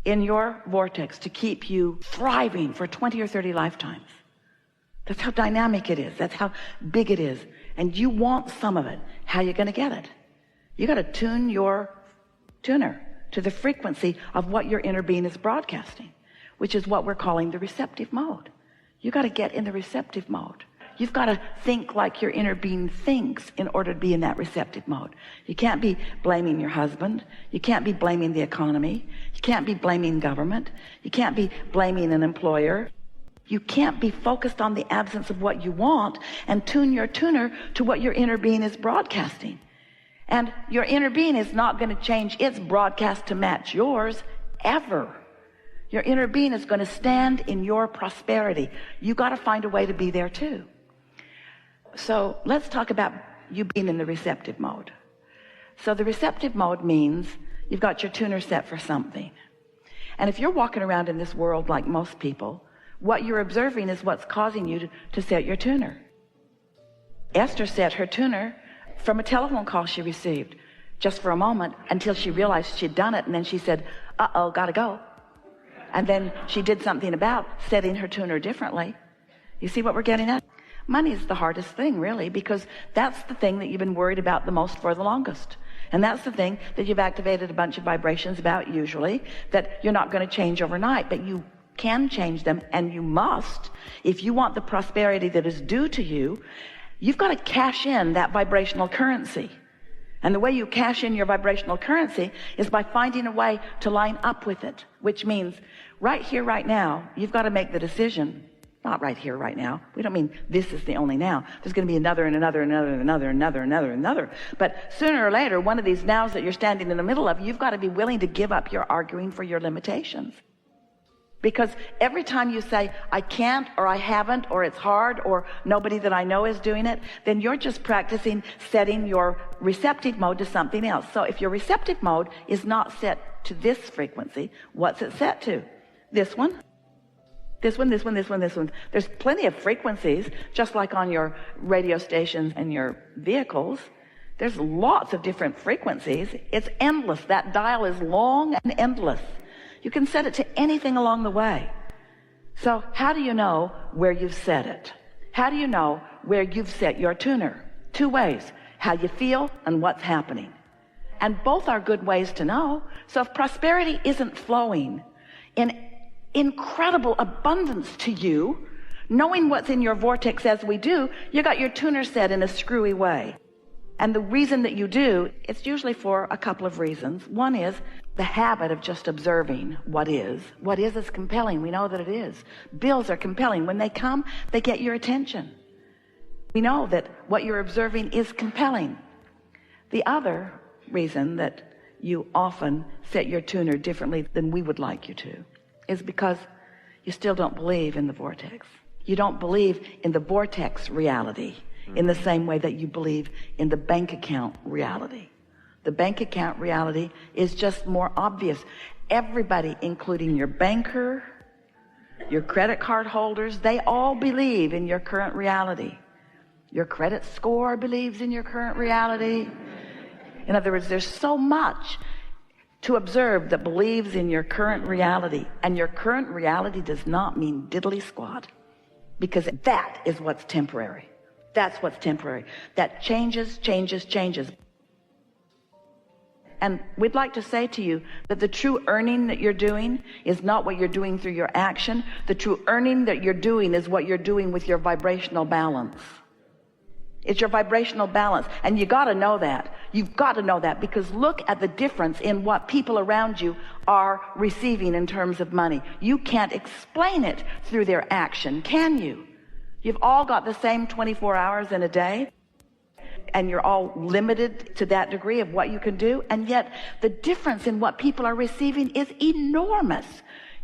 in your vortex to keep you thriving for 20 or 30 lifetimes. That's how dynamic it is. That's how big it is. And you want some of it. How are you going to get it? You got to tune your tuner to the frequency of what your inner being is broadcasting, which is what we're calling the receptive mode. You got to get in the receptive mode. You've got to think like your inner being thinks in order to be in that receptive mode. You can't be blaming your husband. You can't be blaming the economy. You can't be blaming government. You can't be blaming an employer. You can't be focused on the absence of what you want and tune your tuner to what your inner being is broadcasting. And your inner being is not going to change its broadcast to match yours ever. Your inner being is going to stand in your prosperity. You got to find a way to be there too. So let's talk about you being in the receptive mode. So the receptive mode means you've got your tuner set for something. And if you're walking around in this world like most people, what you're observing is what's causing you to set your tuner. Esther set her tuner from a telephone call she received just for a moment until she realized she'd done it. And then she said, uh-oh, gotta go. And then she did something about setting her tuner differently. You see what we're getting at? Money is the hardest thing, really, because that's the thing that you've been worried about the most for the longest. And that's the thing that you've activated a bunch of vibrations about, usually, that you're not going to change overnight, but you can change them, and you must. If you want the prosperity that is due to you, you've got to cash in that vibrational currency. And the way you cash in your vibrational currency is by finding a way to line up with it, which means right here, right now, you've got to make the decision. Not right here, right now. We don't mean this is the only now. There's going to be another and another and another and another and another and another and another. But sooner or later, one of these nows that you're standing in the middle of, you've got to be willing to give up your arguing for your limitations. Because every time you say, I can't, or I haven't, or it's hard, or nobody that I know is doing it, then you're just practicing setting your receptive mode to something else. So if your receptive mode is not set to this frequency, what's it set to? This one? This one, this one, this one, this one. There's plenty of frequencies, just like on your radio stations and your vehicles. There's lots of different frequencies. It's endless. That dial is long and endless. You can set it to anything along the way. So how do you know where you've set it? How do you know where you've set your tuner? Two ways: how you feel and what's happening. And both are good ways to know. So if prosperity isn't flowing in incredible abundance to you, knowing what's in your vortex as we do, you got your tuner set in a screwy way. And the reason that you do, it's usually for a couple of reasons. One is the habit of just observing what is. What is compelling. We know that it is. Bills are compelling. When they come, they get your attention. We know that what you're observing is compelling. The other reason that you often set your tuner differently than we would like you to is because you still don't believe in the vortex. You don't believe in the vortex reality in the same way that you believe in the bank account reality. The bank account reality is just more obvious. Everybody, including your banker, your credit card holders, they all believe in your current reality. Your credit score believes in your current reality. In other words, there's so much to observe that believes in your current reality. And your current reality does not mean diddly squat, because that is what's temporary. That's what's temporary. That changes, changes, changes. And we'd like to say to you that the true earning that you're doing is not what you're doing through your action. The true earning that you're doing is what you're doing with your vibrational balance. It's your vibrational balance. And you got to know that. You've got to know that, because look at the difference in what people around you are receiving in terms of money. You can't explain it through their action, can you? You've all got the same 24 hours in a day, and you're all limited to that degree of what you can do. And yet the difference in what people are receiving is enormous.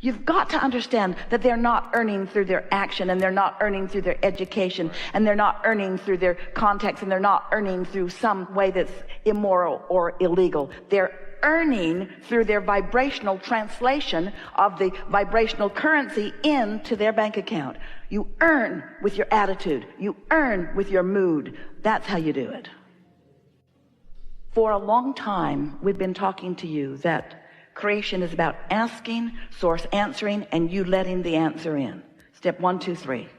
You've got to understand that they're not earning through their action, and they're not earning through their education, and they're not earning through their context, and they're not earning through some way that's immoral or illegal. They're earning through their vibrational translation of the vibrational currency into their bank account. You earn with your attitude. You earn with your mood. That's how you do it. For a long time, we've been talking to you that Creation is about asking, source answering, and you letting the answer in. Step 1, 2, 3.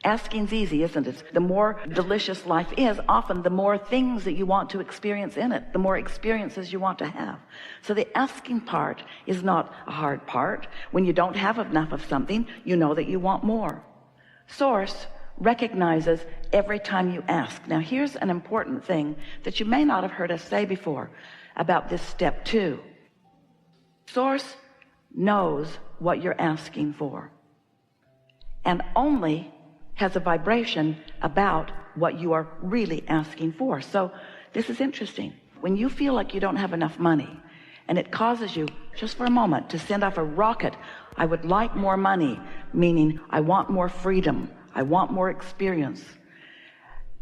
Asking's easy, isn't it? The more delicious life is, often the more things that you want to experience in it, the more experiences you want to have. So the asking part is not a hard part. When you don't have enough of something, you know that you want more. Source recognizes every time you ask. Now here's an important thing that you may not have heard us say before about this step 2. Source knows what you're asking for and only has a vibration about what you are really asking for. So this is interesting. When you feel like you don't have enough money and it causes you just for a moment to send off a rocket, I would like more money, meaning I want more freedom, I want more experience.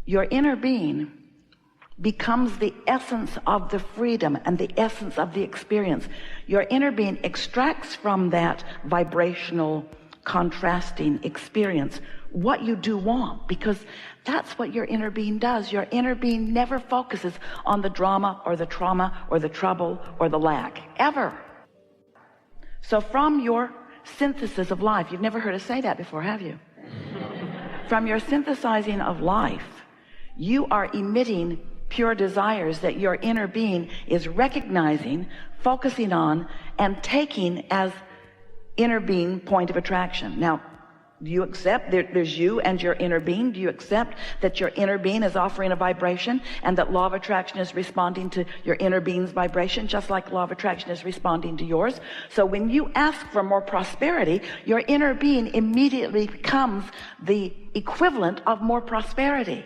Your inner being becomes the essence of the freedom and the essence of the experience. Your inner being extracts from that vibrational contrasting experience what you do want, because that's what your inner being does. Your inner being never focuses on the drama or the trauma or the trouble or the lack, ever. So from your synthesis of life, you've never heard us say that before, have you? From your synthesizing of life, you are emitting pure desires that your inner being is recognizing, focusing on, and taking as inner being point of attraction. Now, do you accept there's you and your inner being? Do you accept that your inner being is offering a vibration and that law of attraction is responding to your inner being's vibration, just like law of attraction is responding to yours? So when you ask for more prosperity, your inner being immediately becomes the equivalent of more prosperity.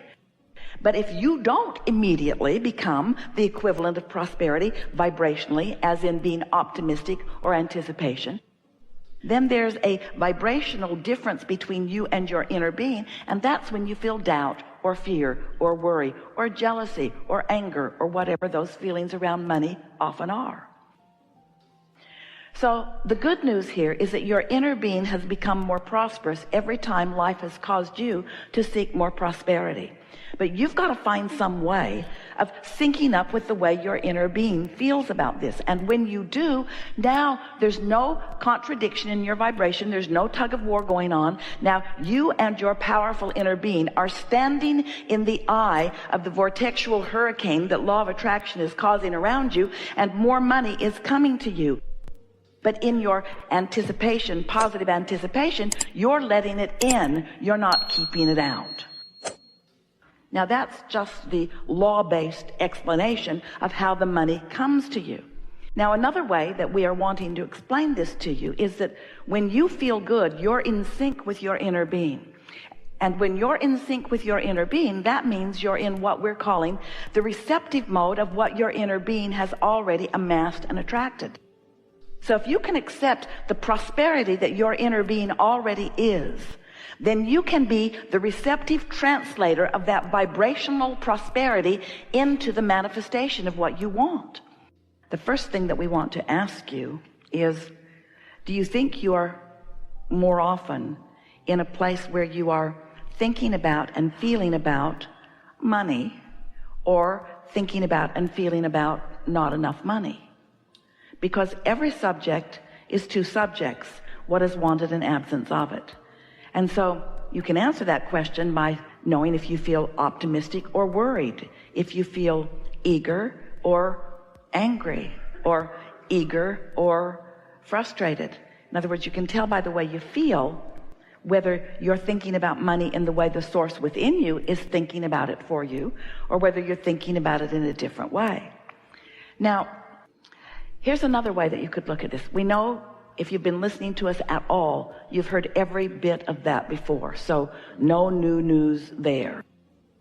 But if you don't immediately become the equivalent of prosperity vibrationally, as in being optimistic or anticipation, then there's a vibrational difference between you and your inner being, and that's when you feel doubt or fear or worry or jealousy or anger or whatever those feelings around money often are. So the good news here is that your inner being has become more prosperous every time life has caused you to seek more prosperity. But you've got to find some way of syncing up with the way your inner being feels about this. And when you do, now there's no contradiction in your vibration. There's no tug of war going on. Now you and your powerful inner being are standing in the eye of the vortexual hurricane that law of attraction is causing around you, and more money is coming to you. But in your anticipation, positive anticipation, you're letting it in. You're not keeping it out. Now that's just the law-based explanation of how the money comes to you. Now another way that we are wanting to explain this to you is that when you feel good, you're in sync with your inner being. And when you're in sync with your inner being, that means you're in what we're calling the receptive mode of what your inner being has already amassed and attracted. So if you can accept the prosperity that your inner being already is, then you can be the receptive translator of that vibrational prosperity into the manifestation of what you want. The first thing that we want to ask you is, do you think you are more often in a place where you are thinking about and feeling about money, or thinking about and feeling about not enough money? Because every subject is two subjects, what is wanted and absence of it. And so you can answer that question by knowing if you feel optimistic or worried, if you feel eager or angry, or eager or frustrated. In other words, you can tell by the way you feel whether you're thinking about money in the way the source within you is thinking about it for you, or whether you're thinking about it in a different way. Now, here's another way that you could look at this. We know, if you've been listening to us at all, you've heard every bit of that before. So no new news there.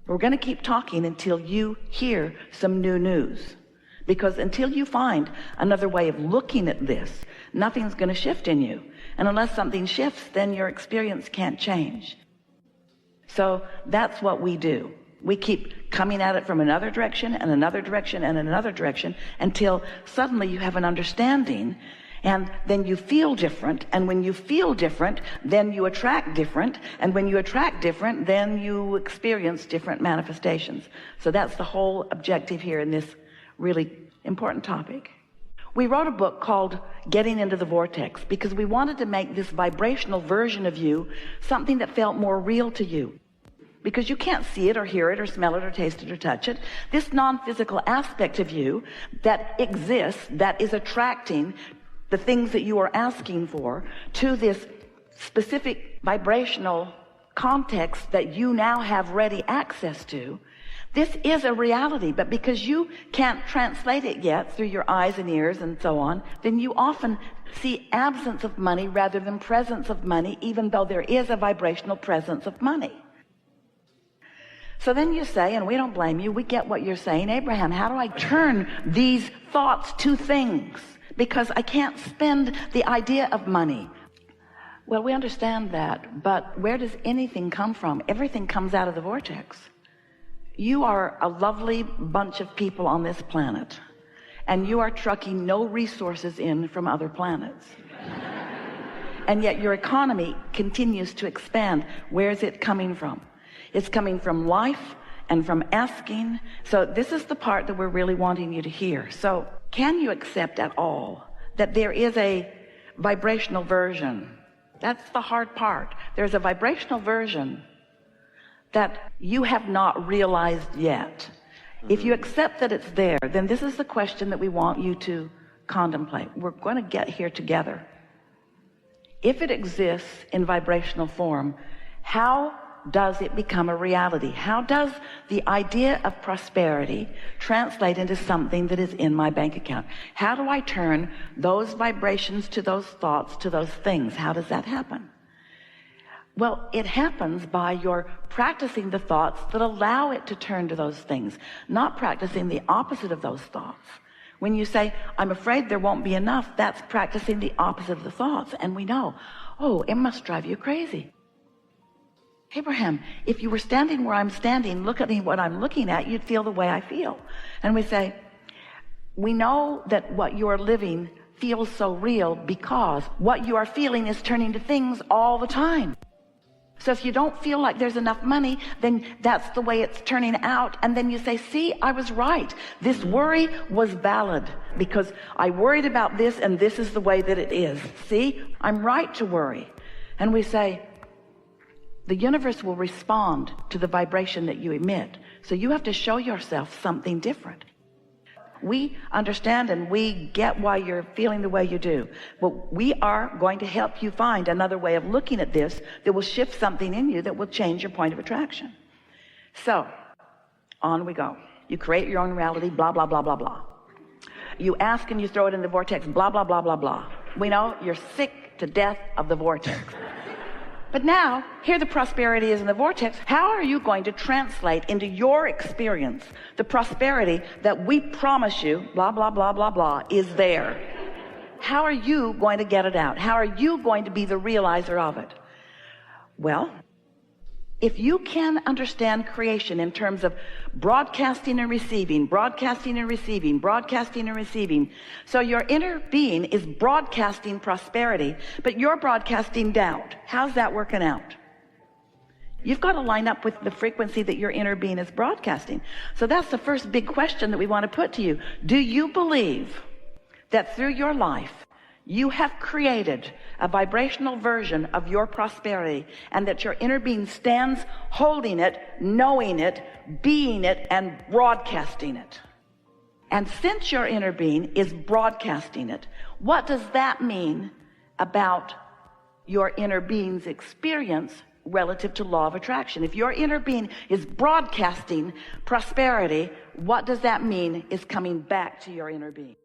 We're going to keep talking until you hear some new news. Because until you find another way of looking at this, nothing's going to shift in you. And unless something shifts, then your experience can't change. So that's what we do. We keep coming at it from another direction and another direction and another direction until suddenly you have an understanding, and then you feel different. And when you feel different, then you attract different. And when you attract different, then you experience different manifestations. So that's the whole objective here in this really important topic. We wrote a book called Getting Into the Vortex because we wanted to make this vibrational version of you something that felt more real to you. Because you can't see it or hear it or smell it or taste it or touch it. This non-physical aspect of you that exists, that is attracting the things that you are asking for to this specific vibrational context that you now have ready access to. This is a reality, but because you can't translate it yet through your eyes and ears and so on, then you often see absence of money rather than presence of money, even though there is a vibrational presence of money. So then you say, and we don't blame you, we get what you're saying, Abraham, how do I turn these thoughts to things? Because I can't spend the idea of money. Well, we understand that, but where does anything come from? Everything comes out of the vortex. You are a lovely bunch of people on this planet, and you are trucking no resources in from other planets. And yet your economy continues to expand. Where is it coming from? It's coming from life and from asking. So this is the part that we're really wanting you to hear. So can you accept at all that there is a vibrational version? That's the hard part. There's a vibrational version that you have not realized yet. If you accept that it's there, then this is the question that we want you to contemplate. We're going to get here together. If it exists in vibrational form, how does it become a reality? How does the idea of prosperity translate into something that is in my bank account? How do I turn those vibrations to those thoughts, to those things? How does that happen? Well, it happens by your practicing the thoughts that allow it to turn to those things, not practicing the opposite of those thoughts. When you say, I'm afraid there won't be enough, that's practicing the opposite of the thoughts. And we know, oh, it must drive you crazy. Abraham, if you were standing where I'm standing, look at me what I'm looking at, you'd feel the way I feel. And we say, we know that what you're living feels so real because what you are feeling is turning to things all the time. So if you don't feel like there's enough money, then that's the way it's turning out. And then you say, see, I was right. This worry was valid because I worried about this and this is the way that it is. See, I'm right to worry. And we say, the universe will respond to the vibration that you emit. So you have to show yourself something different. We understand and we get why you're feeling the way you do. But we are going to help you find another way of looking at this that will shift something in you that will change your point of attraction. So, on we go. You create your own reality, blah, blah, blah, blah, blah. You ask and you throw it in the vortex, blah, blah, blah, blah, blah. We know you're sick to death of the vortex. But now, here the prosperity is in the vortex. How are you going to translate into your experience the prosperity that we promise you, blah, blah, blah, blah, blah, is there? How are you going to get it out? How are you going to be the realizer of it? Well, if you can understand creation in terms of broadcasting and receiving, broadcasting and receiving, broadcasting and receiving, so your inner being is broadcasting prosperity, but you're broadcasting doubt. How's that working out? You've got to line up with the frequency that your inner being is broadcasting. So that's the first big question that we want to put to you. Do you believe that through your life, you have created a vibrational version of your prosperity and that your inner being stands holding it, knowing it, being it, and broadcasting it? And since your inner being is broadcasting it, what does that mean about your inner being's experience relative to law of attraction? If your inner being is broadcasting prosperity, what does that mean is coming back to your inner being?